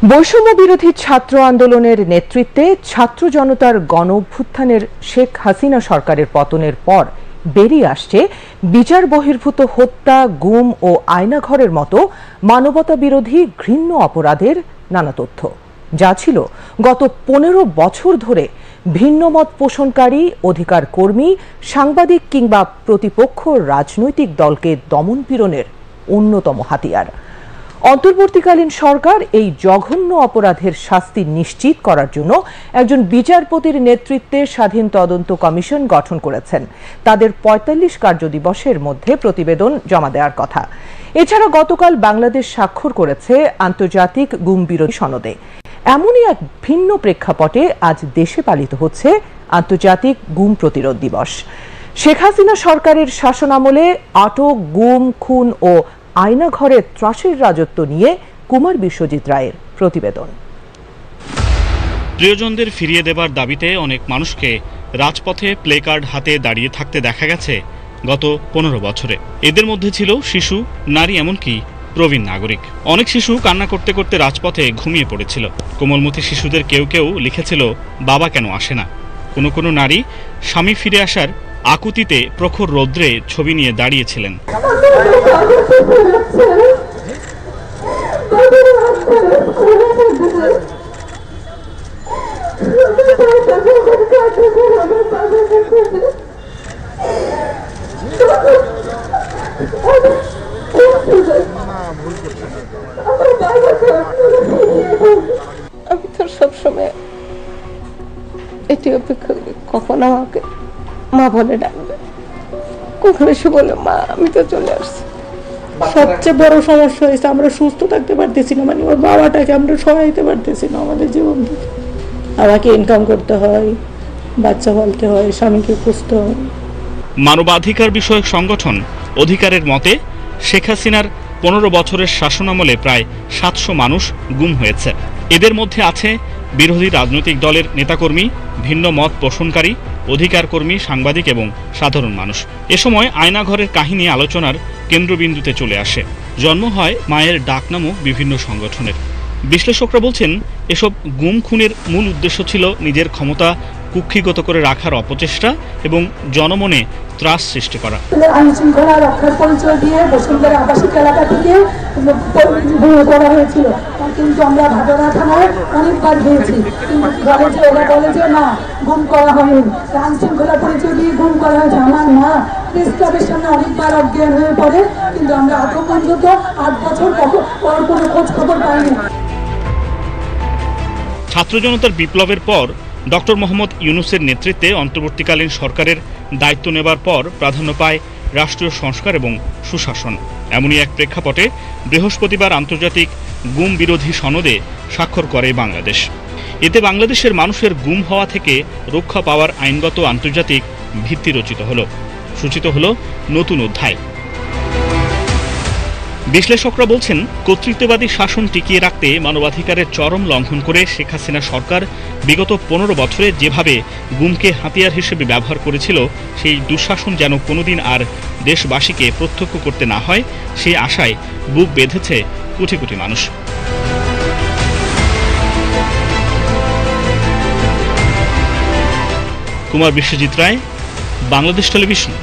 বৈষম্য বিরোধী ছাত্র আন্দোলনের নেতৃত্বে ছাত্র জনতার গণ অভ্যুত্থানের শেখ হাসিনা সরকারের পতনের পর বেরিয়ে আসছে বিচার বহির্ভূত হত্যা, গুম ও আয়নাঘরের মতো মানবতা বিরোধী ঘৃণ্য অপরাধের নানা তথ্য, যা ছিল গত 15 বছর ধরে ভিন্নমত পোষণকারী, অধিকার কর্মী, সাংবাদিক কিংবা প্রতিপক্ষ রাজনৈতিক দলকে দমনপীড়নের অন্যতম হাতিয়ার। অন্তর্বর্তীকালীন সরকার এই জঘন্য অপরাধের শাস্তি নিশ্চিত করার জন্য একজন বিচারপতির নেতৃত্বে স্বাধীন তদন্ত কমিশন গঠন করেছেন। তাদের ৪৫ কার্যদিবসের মধ্যে প্রতিবেদন জমা দেওয়ার কথা। এছাড়া গতকাল বাংলাদেশ স্বাক্ষর করেছে আন্তর্জাতিক গুম বিরোধী সনদে। এমনই এক ভিন্ন প্রেক্ষাপটে আজ দেশে পালিত হচ্ছে আন্তর্জাতিক গুম প্রতিরোধ দিবস। শেখ হাসিনা সরকারের শাসনামলে আটক, গুম, খুন ও আয়নাঘরে ত্রাসের রাজত্ব নিয়ে কুমার বিশ্বজিৎ রায়ের প্রতিবেদন। প্রিয়জনদের ফিরিয়ে দেবার দাবিতে অনেক মানুষকে রাজপথে প্লেকার্ড হাতে দাঁড়িয়ে থাকতে দেখা গেছে গত 15 বছরে। এদের মধ্যে ছিল শিশু, নারী, এমনকি প্রবীণ নাগরিক। অনেক শিশু কান্না করতে করতে রাজপথে ঘুমিয়ে পড়েছিল। কোমলমতি শিশুদের কেউ কেউ লিখেছিল, বাবা কেন আসে না। কোনো নারী স্বামী ফিরে আসার আকুতিতে প্রখর রৌদ্রে ছবি নিয়ে দাঁড়িয়েছিলেন। আমি তো সবসময় এটি অপেক্ষা করি কখন আমাকে মা বলে ডাকবে, কখন এসে বলে মা আমি তো চলে আসছি। সবচেয়ে বড় সমস্যা হয়েছে আমরা সুস্থ থাকতে পারতেছি না, মানে ওর বাবাটাকে আমরা সহাইতে পারতেছি না আমাদের জীবন থেকে। আমাকে ইনকাম করতে হয়, বাচ্চা পালতে হয়, স্বামীকে খুঁজতে হয়। মানবাধিকার বিষয়ক সংগঠন অধিকারের মতে শেখ হাসিনার 15 বছরের শাসনামলে প্রায় 700 মানুষ গুম হয়েছে। এদের মধ্যে আছে বিরোধী রাজনৈতিক দলের নেতাকর্মী, ভিন্ন মত পোষণকারী, অধিকার কর্মী, সাংবাদিক এবং সাধারণ মানুষ। এ সময় আয়নাঘরের কাহিনী আলোচনার কেন্দ্রবিন্দুতে চলে আসে। জন্ম হয় মায়ের ডাক নামক বিভিন্ন সংগঠনের। বিশ্লেষকরা বলছেন, এসব গুম খুনের মূল উদ্দেশ্য ছিল নিজের ক্ষমতা কুক্ষিগত করে রাখার অপচেষ্টা এবং জনমনে ত্রাস সৃষ্টি করা। আইন শৃঙ্খলা রক্ষার পরিচয় দিয়ে বসুন্ধরা আবাসিক এলাকা থেকে করা হয়েছিল, কিন্তু আমরা ভাদরা থানায় অনেকবার গিয়েছি, কিন্তু ওরা বলে যে না, গুম করা হয়নি। আইন শৃঙ্খলা পরিচয় দিয়ে গুম করা হয়েছে। আমার মা প্রেস ক্লাবের সামনে অনেকবার অজ্ঞান হয়ে পড়ে, কিন্তু আমরা এখন পর্যন্ত 8 বছর পর কোনো খোঁজ খবর পাইনি। ছাত্র জনতার বিপ্লবের পর ডক্টর মোহাম্মদ ইউনূসের নেতৃত্বে অন্তর্বর্তীকালীন সরকারের দায়িত্ব নেবার পর প্রাধান্য পায় রাষ্ট্রীয় সংস্কার এবং সুশাসন। এমনই এক প্রেক্ষাপটে বৃহস্পতিবার আন্তর্জাতিক গুম বিরোধী সনদে স্বাক্ষর করে বাংলাদেশ। এতে বাংলাদেশের মানুষের গুম হওয়া থেকে রক্ষা পাওয়ার আইনগত আন্তর্জাতিক ভিত্তি সূচিত হল নতুন অধ্যায়। বিশ্লেষকরা বলছেন, কর্তৃত্ববাদী শাসন টিকিয়ে রাখতে মানবাধিকারের চরম লঙ্ঘন করে শেখ হাসিনা সরকার বিগত 15 বছরে যেভাবে গুমকে হাতিয়ার হিসেবে ব্যবহার করেছিল, সেই দুঃশাসন যেন কোনোদিন আর দেশবাসীকে প্রত্যক্ষ করতে না হয়, সেই আশায় বুক বেঁধেছে কোটি কোটি মানুষ। কুমার বিশ্বজিৎ রায়, বাংলাদেশ টেলিভিশন।